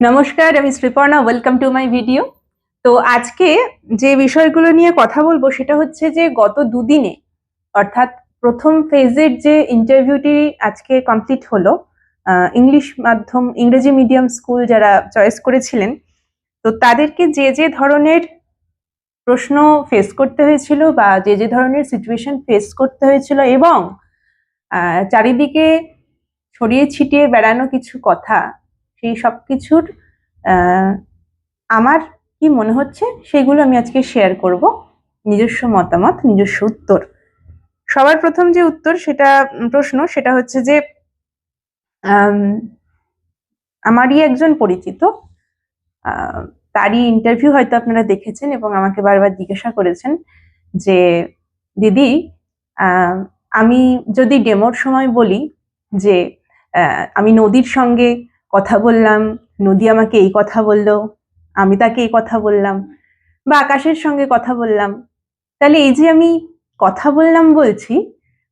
নমস্কার, আমি Sriparna. Welcome to my video. তো আজকে যে বিষয়গুলো নিয়ে কথা বলবো সেটা হচ্ছে যে গত দুদিনে অর্থাৎ প্রথম ফেজের যে ইন্টারভিউটি আজকে কমপ্লিট হলো, ইংরেজি মিডিয়াম স্কুল যারা চয়েস করেছিলেন, তো তাদেরকে যে যে ধরনের প্রশ্ন ফেস করতে হয়েছিল বা যে যে ধরনের সিচুয়েশন ফেস করতে হয়েছিল এবং চারিদিকে ছড়িয়ে ছিটিয়ে বেড়ানো কিছু কথা, সেই সব কিছুর আমার কি মনে হচ্ছে সেগুলো আমি আজকে শেয়ার করব। নিজস্ব মতামত, নিজস্ব উত্তর। সবার প্রথম যে উত্তর প্রশ্ন সেটা হচ্ছে যে আমারই একজন পরিচিত, তারই ইন্টারভিউ হয়তো আপনারা দেখেছেন এবং আমাকে বারবার জিজ্ঞাসা করেছেন যে দিদি, আমি যদি ডেমোর সময় বলি যে আমি নদীর সঙ্গে কথা বললাম, নদী আমাকে এই কথা বললো, আমি তাকে এই কথা বললাম, বা আকাশের সঙ্গে কথা বললাম, তাহলে এই যে আমি কথা বললাম বলছি,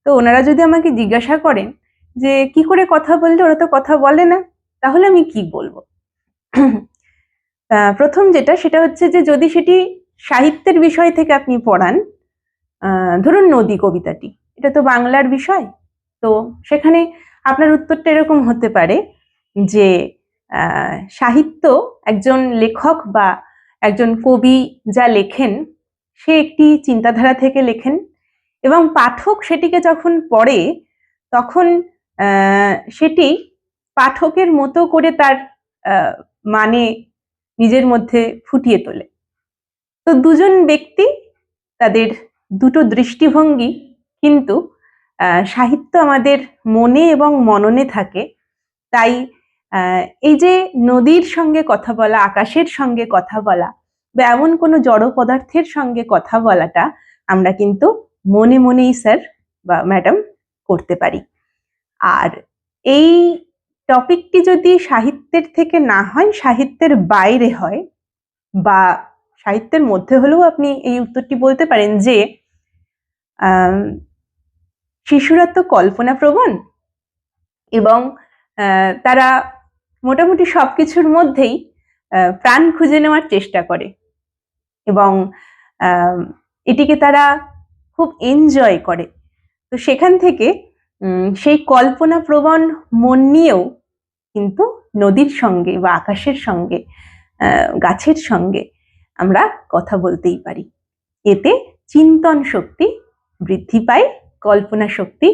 তো ওনারা যদি আমাকে জিজ্ঞাসা করেন যে কি করে কথা বললে, ওরা তো কথা বলে না, তাহলে আমি কি বলবো? প্রথম সেটা হচ্ছে যে যদি সেটি সাহিত্যের বিষয় থেকে আপনি পড়ান, ধরুন নদী কবিতাটি, এটা তো বাংলার বিষয়, তো সেখানে আপনার উত্তরটা এরকম হতে পারে যে সাহিত্য, একজন লেখক বা একজন কবি যা লেখেন সে একটি চিন্তাধারা থেকে লেখেন এবং পাঠক সেটিকে যখন পড়ে তখন সেটি পাঠকের মতো করে তার মানে নিজের মধ্যে ফুটিয়ে তোলে। তো দুজন ব্যক্তি, তাদের দুটো দৃষ্টিভঙ্গি, কিন্তু সাহিত্য আমাদের মনে এবং মননে থাকে। তাই এই যে নদীর সঙ্গে কথা বলা, আকাশের সঙ্গে কথা বলা বা এমন কোনো জড় পদার্থের সঙ্গে কথা বলাটা আমরা কিন্তু মনে মনেই স্যার বা ম্যাডাম করতে পারি। আর এই টপিকটি যদি সাহিত্যের থেকে না হয়, সাহিত্যের বাইরে হয় বা সাহিত্যের মধ্যে হলেও আপনি এই উত্তরটি বলতে পারেন যে শিশুরা তো কল্পনা প্রবণ এবং তারা মোটামুটি সবকিছুর মধ্যেই প্রাণ খুঁজে নেওয়ার চেষ্টা করে এবং এটিকে তারা খুব এনজয় করে। তো সেখান থেকে সেই কল্পনা প্রবণ মন নিয়েও কিন্তু নদীর সঙ্গে বা আকাশের সঙ্গে, গাছের সঙ্গে আমরা কথা বলতেই পারি। এতে চিন্তন শক্তি বৃদ্ধি পায়, কল্পনা শক্তি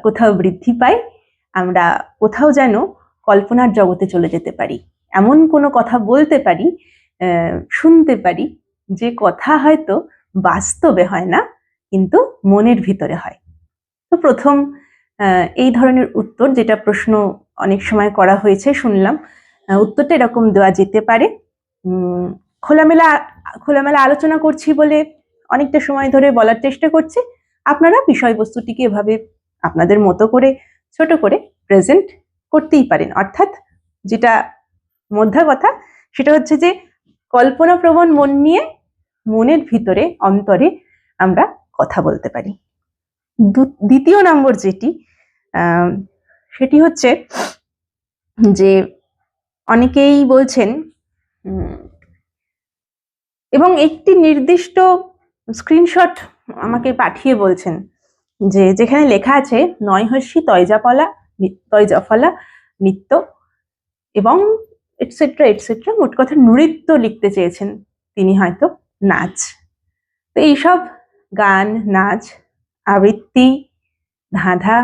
কোথাও বৃদ্ধি পায়, আমরা কোথাও যেন কল্পনার জগতে চলে যেতে পারি, এমন কোনো কথা বলতে পারি, শুনতে পারি যে কথা হয়তো বাস্তবে হয় না কিন্তু মনের ভিতরে হয়। তো প্রথম এই ধরনের উত্তর, যেটা প্রশ্ন অনেক সময় করা হয়েছে শুনলাম, উত্তরটা এরকম দেওয়া যেতে পারে। খোলামেলা আলোচনা করছি বলে অনেকটা সময় ধরে বলার চেষ্টা করছি। আপনারা বিষয়বস্তুটিকে এভাবে আপনাদের মতো করে ছোট করে প্রেজেন্ট করতেই পারেন। অর্থাৎ যেটা মধ্যা কথা সেটা হচ্ছে যে কল্পনাপ্রবণ মন নিয়ে মনের ভিতরে, অন্তরে আমরা কথা বলতে পারি। দ্বিতীয় নম্বর সেটি হচ্ছে যে অনেকেই বলছেন এবং একটি নির্দিষ্ট স্ক্রিনশট আমাকে পাঠিয়ে বলছেন যে যেখানে লেখা আছে নয় হস্যি তয়জাফলা নৃত্য এবং এটসেট্রা এটসেট্রা, মোট কথা নৃত্য লিখতে চেয়েছেন তিনি, হয়তো নাচ। তো এইসব গান, নাচ, আবৃত্তি, ধাঁধা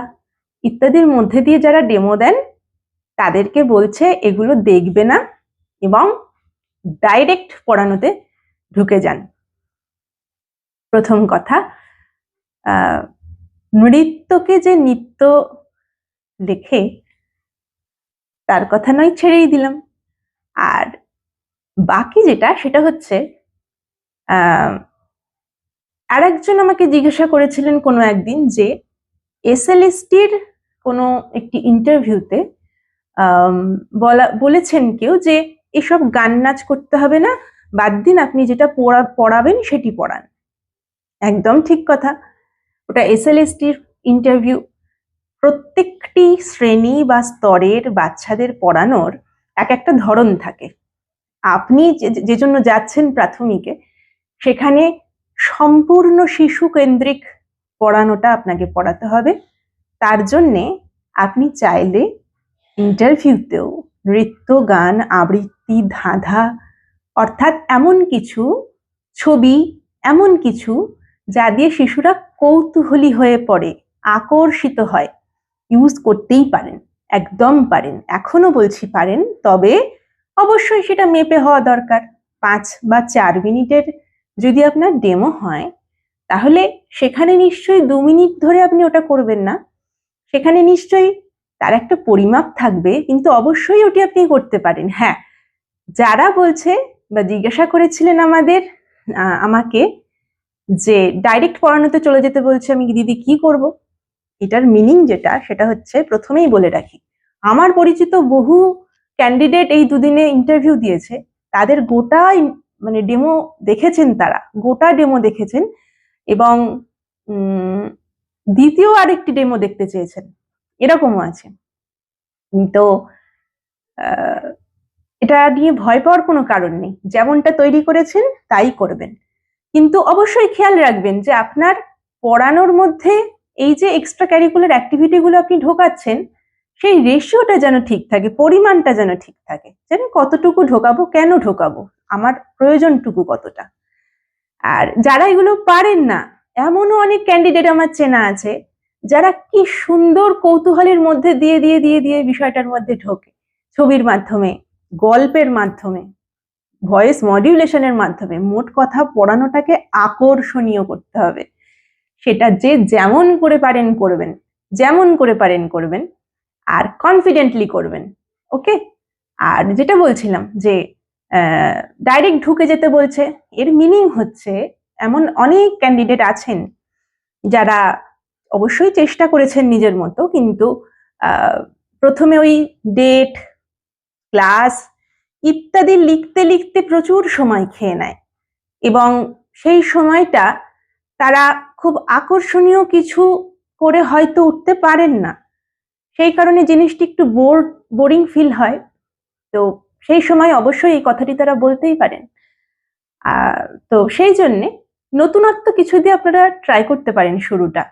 ইত্যাদির মধ্যে দিয়ে যারা ডেমো দেন তাদেরকে বলছে এগুলো দেখবে না এবং ডাইরেক্ট পড়ানোতে ঢুকে যান। প্রথম কথা, নৃত্যকে যে নিত্য লেখে তার কথা নয়, ছেড়েই দিলাম। আর বাকি সেটা হচ্ছে আর একজন আমাকে জিজ্ঞাসা করেছিলেন কোনো একদিন যে এসএলএসটির কোনো একটি ইন্টারভিউতে বলেছেন কেউ যে এসব গান নাচ করতে হবে না, বাদ দিন, আপনি যেটা পড়াবেন সেটি পড়ান। একদম ঠিক কথা, ওটা এসএলএসটির ইন্টারভিউ। প্রত্যেকটি শ্রেণী বা স্তরের বাচ্চাদের পড়ানোর এক একটা ধরন থাকে। আপনি যে জন্য যাচ্ছেন প্রাথমিকে, সেখানে সম্পূর্ণ শিশু কেন্দ্রিক পড়ানোটা আপনাকে পড়াতে হবে। তার জন্যে আপনি চাইলে ইন্টারভিউতেও নৃত্য, গান, আবৃত্তি, ধাঁধা, অর্থাৎ এমন কিছু ছবি, এমন কিছু যা দিয়ে শিশুরা কৌতূহলী হয়ে পড়ে, আকর্ষিত হয়, ইউজ করতেই পারেন, একদম পারেন। এখনো বলছি পারেন, তবে অবশ্যই সেটা মেপে হওয়া দরকার। 5 বা 4 মিনিটের যদি আপনার ডেমো হয়, তাহলে সেখানে নিশ্চয়ই 2 মিনিট ধরে আপনি ওটা করবেন না। সেখানে নিশ্চয়ই তার একটা পরিমাপ থাকবে, কিন্তু অবশ্যই ওটি আপনি করতে পারেন। হ্যাঁ, যারা বলছে বা জিজ্ঞাসা করেছিলেন আমাকে যে ডাইরেক্ট পড়ানোতে চলে যেতে বলছে, আমি দিদি কি করব, এটার মিনিং যেটা, সেটা হচ্ছে, প্রথমেই বলে রাখি, আমার পরিচিত বহু ক্যান্ডিডেট এই দুদিনে ইন্টারভিউ দিয়েছে, তাদের গোটা মানে ডেমো দেখেছেন, তারা গোটা ডেমো দেখেছেন এবং দ্বিতীয় আরেকটি ডেমো দেখতে চেয়েছেন, এরকমও আছে। তো এটা নিয়ে ভয় পাওয়ার কোনো কারণ নেই, যেমনটা তৈরি করেছেন তাই করবেন। কিন্তু অবশ্যই খেয়াল রাখবেন যে আপনার পড়ানোর মধ্যে এই যে এক্সট্রা ক্যারিকুলার অ্যাক্টিভিটিগুলো আপনি ঢোকাচ্ছেন, সেই রেশিওটা যেন ঠিক থাকে, পরিমাণটা যেন ঠিক থাকে, যেন কতটুকু ঢোকাবো, কেন ঢোকাবো, আমার প্রয়োজনটুকু কতটা। আর যারা এগুলো পারেন না, এমনও অনেক ক্যান্ডিডেট আমার চেনা আছে যারা কি সুন্দর কৌতূহলের মধ্যে দিয়ে দিয়ে দিয়ে দিয়ে বিষয়টার মধ্যে ঢোকে, ছবির মাধ্যমে, গল্পের মাধ্যমে, ভয়েস মডিউলেশনের মাধ্যমে। মোট কথা, পড়ানোটাকে আকর্ষণীয় করতে হবে। সেটা যে যেমন করে পারেন করবেন, যেমন করে পারেন করবেন, আর কনফিডেন্টলি করবেন। ওকে? আর যেটা বলছিলাম যে ডাইরেক্ট ঢুকে যেতে বলছে, এর মিনিং হচ্ছে, এমন অনেক ক্যান্ডিডেট আছেন যারা অবশ্যই চেষ্টা করেছেন নিজের মতো, কিন্তু প্রথমে ওই ডেট, ক্লাস ইত্যাদি লিখতে লিখতে প্রচুর সময় খেয়ে নেয়, এবং সেই সময়টা তারা খুব আকর্ষণীয় কিছু করে হয়তো উঠতে পারেন না, সেই কারণে জিনিসটি একটু বোরিং ফিল হয়। তো সেই সময় অবশ্যই এই কথাটি তারা বলতেই পারেন। তো সেই জন্যে নতুনত্ব কিছু দিয়ে আপনারা ট্রাই করতে পারেন শুরুটা,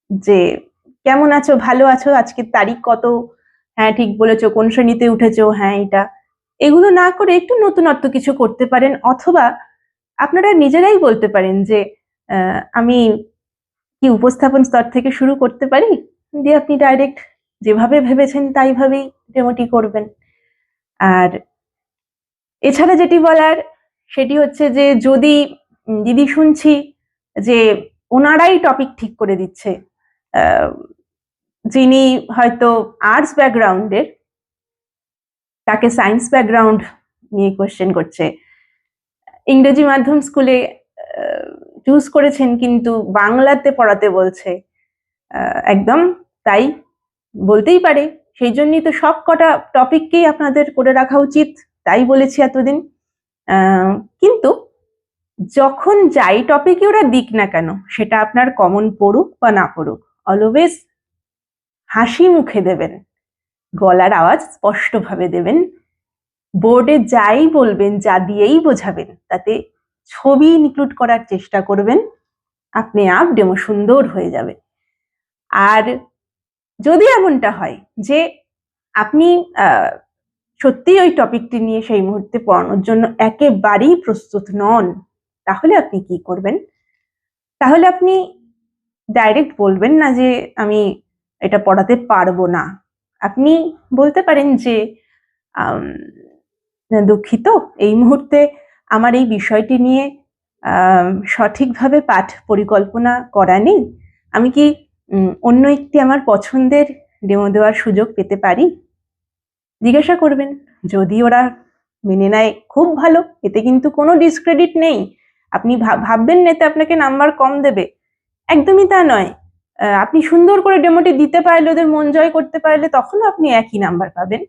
যে কেমন আছো, ভালো আছো, আজকের তারিখ কত, হ্যাঁ ঠিক বলেছো, কোন শ্রেণীতে উঠেছো, হ্যাঁ এটা, এগুলো না করে একটু নতুনত্ব কিছু করতে পারেন। অথবা আপনারা নিজেরাই বলতে পারেন যে আমি কি উপস্থাপন স্তর থেকে শুরু করতে পারি, দিয়ে আপনি ডাইরেক্ট যেভাবে ভেবেছেন তাই ভাবেই ডেমোটি করবেন। আর এছাড়া যেটি বলার, সেটি হচ্ছে যে যদি দিদি শুনছি যে ওনারাই টপিক ঠিক করে দিচ্ছে, যিনি হয়তো আর্টস ব্যাকগ্রাউন্ডের, তাকে সায়েন্স ব্যাকগ্রাউন্ড নিয়ে কোয়েশ্চেন করছে, ইংরেজি মাধ্যম স্কুলে চুজ করেছেন কিন্তু বাংলাতে পড়াতে বলছে, একদম তাই বলতেই পারে। সেই জন্যই তো সব কটা টপিককেই আপনাদের করে রাখা উচিত, তাই বলেছি এতদিন। কিন্তু যখন যাই টপিকে ওরা দিক না কেন, সেটা আপনার কমন পড়ুক বা না পড়ুক, অলওয়েজ হাসি মুখে দেবেন, গলার আওয়াজ স্পষ্টভাবে দেবেন, বোর্ডে যাই বলবেন, যা দিয়েই বোঝাবেন, তাতে ছবি ইনক্লুড করার চেষ্টা করবেন, আপনি আপ ডেমো সুন্দর হয়ে যাবে। আর যদি এমনটা হয় যে আপনি সত্যি ওই টপিকটি নিয়ে সেই মুহূর্তে পড়ানোর জন্য একেবারেই প্রস্তুত নন, তাহলে আপনি কি করবেন? তাহলে আপনি ডাইরেক্ট বলবেন না যে আমি এটা পড়াতে পারবো না, আপনি বলতে পারেন যে দুঃখিত, এই মুহূর্তে আমার এই বিষয়টি নিয়ে সঠিকভাবে পাঠ পরিকল্পনা করা নেই, আমি কি অন্য একটি আমার পছন্দের ডেমো দেওয়ার সুযোগ পেতে পারি? জিজ্ঞাসা করবেন। যদি ওরা মেনে নেয় খুব ভালো, এতে কিন্তু কোনো ডিসক্রেডিট নেই। আপনি ভাববেন না এতে আপনাকে নাম্বার কম দেবে, একদমই তা নয়। আপনি সুন্দর করে ডেমোটি দিতে পারলে, ওদের মন জয় করতে পারলে, তখনও আপনি একই নাম্বার পাবেন।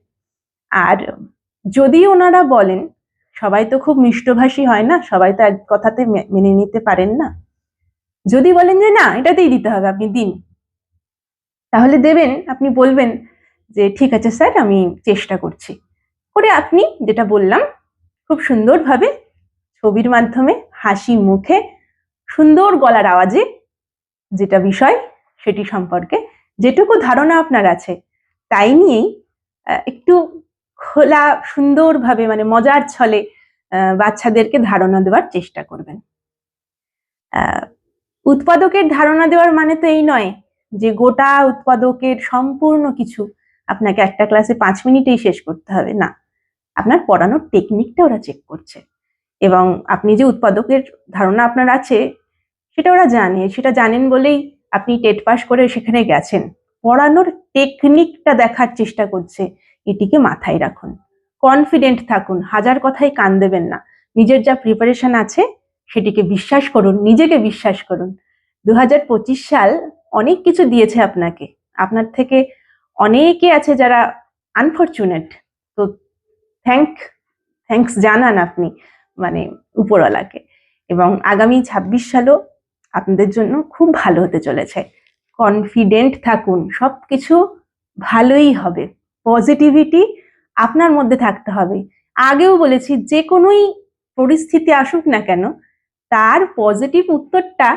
আর যদি ওনারা বলেন, সবাই তো খুব মিষ্টভাষী হয় না, সবাই তো এক কথাতে মেনে নিতে পারেন না, যদি বলেন যে না এটাতেই দিতে হবে, আপনি দিন, তাহলে দেবেন। আপনি বলবেন যে ঠিক আছে স্যার, আমি চেষ্টা করছি। করে আপনি যেটা বললাম খুব সুন্দরভাবে ছবির মাধ্যমে হাসি মুখে সুন্দর গলার আওয়াজে যেটা বিষয় সেটি সম্পর্কে যেটুকু ধারণা আপনার আছে তাই নিয়েই একটু খোলা সুন্দরভাবে মানে মজার ছলে বাচ্চাদেরকে ধারণা দেওয়ার চেষ্টা করবেন। উৎপাদকের ধারণা দেওয়ার মানে তো এই নয় যে গোটা উৎপাদকের সম্পূর্ণ কিছু আপনাকে একটা ক্লাসে 5 মিনিটেই শেষ করতে হবে, না, আপনার পড়ানোর টেকনিকটা ওরা চেক করছে এবং আপনি যে উৎপাদকের ধারণা আপনার আছে সেটা ওরা জানে, সেটা জানেন বলেই আপনি টেট পাস করে সেখানে গেছেন। পড়ানোর টেকনিকটা দেখার চেষ্টা করছে, এটিকে মাথায় রাখুন, কনফিডেন্ট থাকুন, হাজার কথায় কান দেবেন না, নিজের যা প্রিপারেশন আছে সেটিকে বিশ্বাস করুন, নিজেকে বিশ্বাস করুন। 2025 সাল অনেক কিছু দিয়েছে আপনাকে, আপনার থেকে অনেকে আছে যারা আনফরচুনেট, তো থ্যাঙ্কস জানান আপনি মানে উপরওয়ালাকে, এবং আগামী 26 সালও আপনাদের জন্য খুব ভালো হতে চলেছে। কনফিডেন্ট থাকুন, সবকিছু ভালোই হবে, পজিটিভিটি আপনার মধ্যে থাকতে হবে। আগেও বলেছি যে কোনোই পরিস্থিতি আসুক না কেন তার পজিটিভ উত্তরটা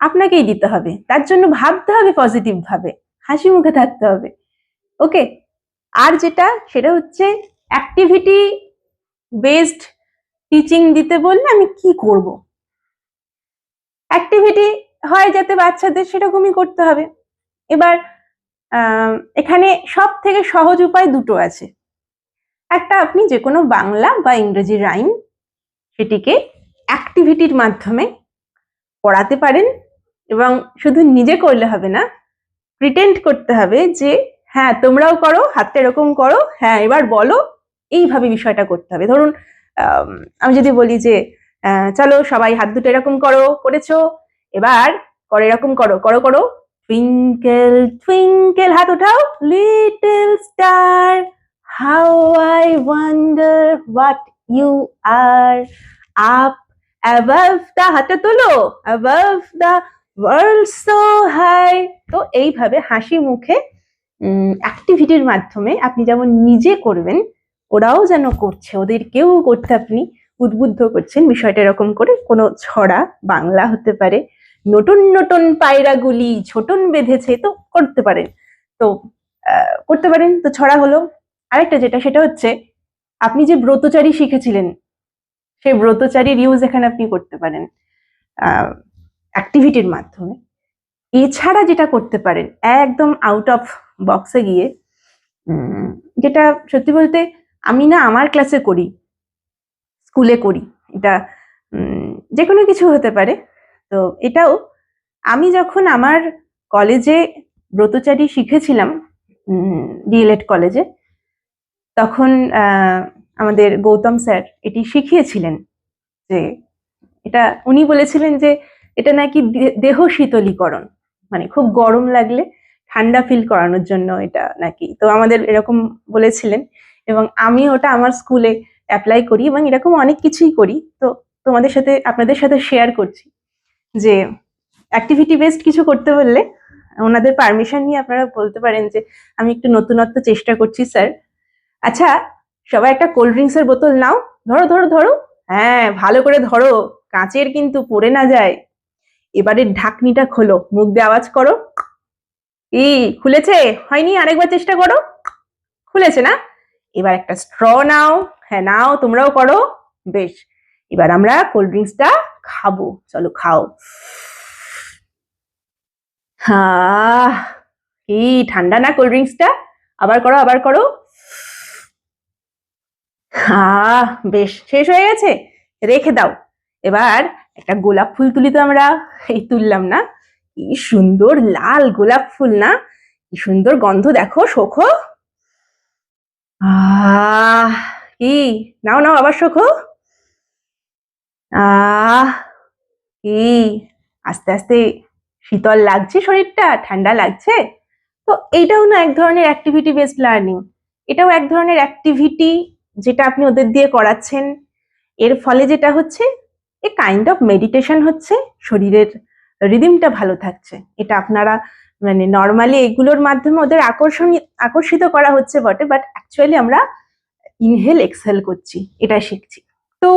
আপনাকেই দিতে হবে, তার জন্য ভাবতে হবে পজিটিভ ভাবে, হাসি মুখে থাকতে হবে। ওকে, আর যেটা সেটা হচ্ছে অ্যাক্টিভিটি বেসড টিচিং দিতে বললে আমি কি করব? অ্যাক্টিভিটি হয় যাতে বাচ্চাদের সেরকমই করতে হবে। এবার এখানে সব থেকে সহজ উপায় দুটো আছে। একটা, আপনি যে কোনো বাংলা বা ইংরেজি রাইম সেটিকে অ্যাক্টিভিটির মাধ্যমে পড়াতে পারেন, এবং শুধু নিজে করলে হবে না, প্রিটেন্ড করতে হবে যে হ্যাঁ তোমরাও করো, হাতটা এরকম করো, হ্যাঁ এবার বলো, এইভাবে বিষয়টা করতে হবে। ধরুন আমি যদি বলি যে চলো সবাই হাত দুটো এরকম করো, করেছো, এবার করো এরকম করো, করো করো, টুইঙ্কেল টুইঙ্কেল, হাত উঠাও, little star how I wonder what you are, up above the, হাতটা তোলো, above the world so high. তো এইভাবে হাসি মুখে অ্যাক্টিভিটির মাধ্যমে আপনি যেমন নিজে করবেন, ওরাও যেন করছে, ওদেরকেও করতে আপনি উদ্বুদ্ধ করছেন। বিষয়টা এরকম করে কোনো ছড়া বাংলা হতে পারে, নতুন নতুন পায়রাগুলি ছোটন বেঁধেছে, তো করতে পারেন, তো করতে পারেন, তো ছড়া হলো। আরেকটা যেটা সেটা হচ্ছে আপনি যে ব্রতচারী শিখেছিলেন সেই ব্রতচারীর ইউজ এখানে আপনি করতে পারেন অ্যাক্টিভিটির মাধ্যমে। এছাড়া যেটা করতে পারেন একদম আউট অফ বক্সে গিয়ে, যেটা সত্যি বলতে আমি না আমার ক্লাসে করি, স্কুলে করি, এটা যে কোনো কিছু হতে পারে। তো এটাও আমি যখন আমার কলেজে ব্রতচারী শিখেছিলাম ডিএলএড কলেজে, তখন আমাদের গৌতম স্যার এটি শিখিয়েছিলেন, যে এটা উনি বলেছিলেন যে এটা নাকি দেহ শীতলীকরণ, মানে খুব গরম লাগলে ঠান্ডা ফিল করানোর জন্য এটা নাকি, তো আমাদের এরকম বলেছিলেন, এবং আমি ওটা আমার স্কুলে অ্যাপ্লাই করি এবং এরকম অনেক কিছুই করি। তো তোমাদের সাথে আপনাদের সাথে শেয়ার করছি যে অ্যাক্টিভিটি বেসড কিছু করতে বললে ওনাদের পারমিশন নিয়ে আপনারা বলতে পারেন যে আমি একটু নতুনত্ব চেষ্টা করছি স্যার। আচ্ছা সবাই একটা কোল্ড ড্রিঙ্কস এর বোতল নাও, ধরো ধরো ধরো, হ্যাঁ ভালো করে ধরো, কাঁচের কিন্তু পড়ে না যায়। এবারে ঢাকনিটা খোলো, মুখ দিয়ে আওয়াজ করো, কি খুলেছে? হয়নি? আরেকবার চেষ্টা করো, খুলেছে না? এবার একটা স্ট্র নাও, হ্যাঁ নাও, তোমরাও করো, বেশ, এবার আমরা কোল্ড ড্রিঙ্কসটা খাবো, চলো খাও। হ্যাঁ কি ঠান্ডা না কোল্ড ড্রিঙ্কসটা, আবার করো আবার করো, হ্যাঁ বেশ, শেষ হয়ে গেছে, রেখে দাও। এবার একটা গোলাপ ফুল তুলি তো আমরা, এই তুললাম না, কি সুন্দর লাল গোলাপ ফুল না, কি সুন্দর গন্ধ, দেখো শোখো, কি, নাও নাও আবার শোখো, কি আস্তে আস্তে শীতল লাগছে, শরীরটা ঠান্ডা লাগছে। তো এইটাও না এক ধরনের অ্যাক্টিভিটি বেসড লার্নিং, এটাও এক ধরনের অ্যাক্টিভিটি যেটা আপনি ওদের দিয়ে করাচ্ছেন। এর ফলে যেটা হচ্ছে এ কাইন্ড অফ মেডিটেশন হচ্ছে, শরীরের রিদিমটা ভালো থাকছে। এটা আপনারা মানে নর্মালি এগুলোর মাধ্যমে ওদের আকর্ষিত করা হচ্ছে বটে, বাট অ্যাকচুয়ালি আমরা ইনহেল এক্সহেল করছি, এটা শিখছি। তো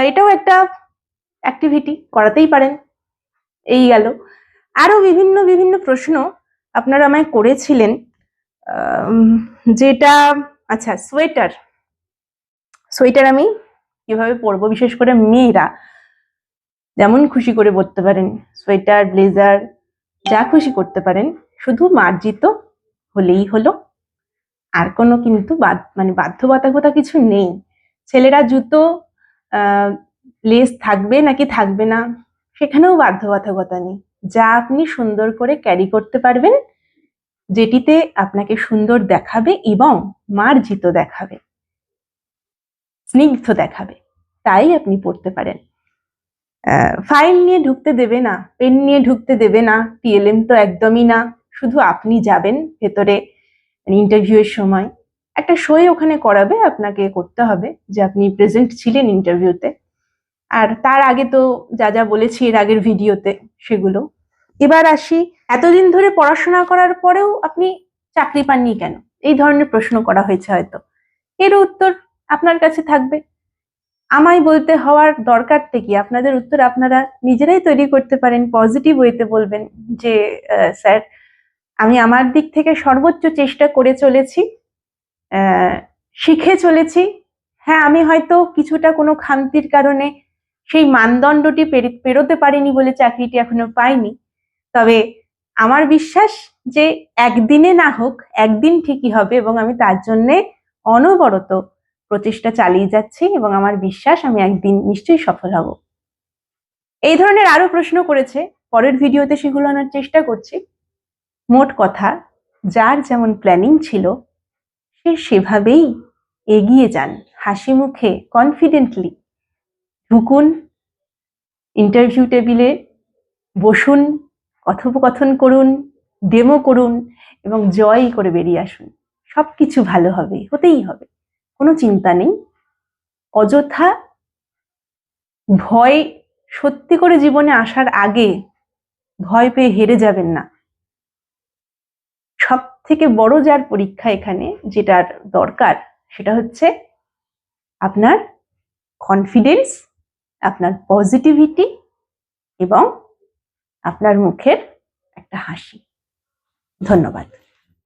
এটাও একটা অ্যাক্টিভিটি, করাতেই পারেন। এই গেল। আরো বিভিন্ন বিভিন্ন প্রশ্ন আপনারা আমায় করেছিলেন, যেটা আচ্ছা সোয়েটার আমি কিভাবে পরবো, বিশেষ করে মেয়েরা যেমন খুশি করে পরতে পারেন, সোয়েটার ব্লেজার যা খুশি করতে পারেন, শুধু মার্জিত হলেই হলো। আর কোনো কিন্তু বাধ্যবাধকতা কিছু নেই। ছেলেরা জুতো লেস থাকবে নাকি থাকবে না, সেখানেও বাধ্যবাধকতা নেই। যা আপনি সুন্দর করে ক্যারি করতে পারবেন, যেটিতে আপনাকে সুন্দর দেখাবে এবং মার্জিত দেখাবে, স্নিগ্ধ দেখাবে, তাই আপনি পড়তে পারেন। ফাইল নিয়ে ঢুকতে দেবে না, পেন নিয়ে ঢুকতে দেবে না, টিএলএম তো একদমই না। শুধু আপনি যাবেন ভেতরে, ইন্টারভিউ এর সময় একটা সই ওখানে করাবে, আপনাকে করতে হবে যে আপনি প্রেজেন্ট ছিলেন ইন্টারভিউতে। আর তার আগে তো যা যা বলেছি এর আগের ভিডিওতে সেগুলো। এবার আসি, এতদিন ধরে পড়াশোনা করার পরেও আপনি চাকরি পাননি কেন, এই ধরনের প্রশ্ন করা হয়েছে হয়তো। এর উত্তর আপনার কাছে থাকবে, আমায় বলতে হওয়ার দরকারটা কি? আপনাদের উত্তর আপনারা নিজেরাই তৈরি করতে পারেন। পজিটিভ ওয়েতে বলবেন যে স্যার, আমি আমার দিক থেকে সর্বোচ্চ চেষ্টা করে চলেছি, শিখে চলেছি। হ্যাঁ, আমি হয়তো কিছুটা কোনো খামতির কারণে সেই মানদণ্ডটি পেরোতে পারিনি বলে চাকরিটি এখনো পাইনি, তবে আমার বিশ্বাস যে একদিনে না হোক একদিন ঠিকই হবে, এবং আমি তার জন্যে অনবরত প্রচেষ্টা চালিয়ে যাচ্ছি, এবং আমার বিশ্বাস আমি একদিন নিশ্চয়ই সফল হব। এই ধরনের আরো প্রশ্ন করেছে, পরের ভিডিওতে সেগুলো আনার চেষ্টা করছি। মোট কথা, যার যেমন প্ল্যানিং ছিল সে সেভাবেই এগিয়ে যান, হাসি মুখে কনফিডেন্টলি ঢুকুন, ইন্টারভিউ টেবিলে বসুন, কথোপকথন করুন, ডেমো করুন এবং জয় করে বেরিয়ে আসুন। সবকিছু ভালো হবে, হতেই হবে, কোনো চিন্তা নেই। অযথা ভয় সত্যি করে জীবনে আসার আগে ভয় পেয়ে হেরে যাবেন না। সব থেকে বড় যার পরীক্ষা এখানে যেটার দরকার, সেটা হচ্ছে আপনার কনফিডেন্স, আপনার পজিটিভিটি এবং আপনার মুখের একটা হাসি। ধন্যবাদ।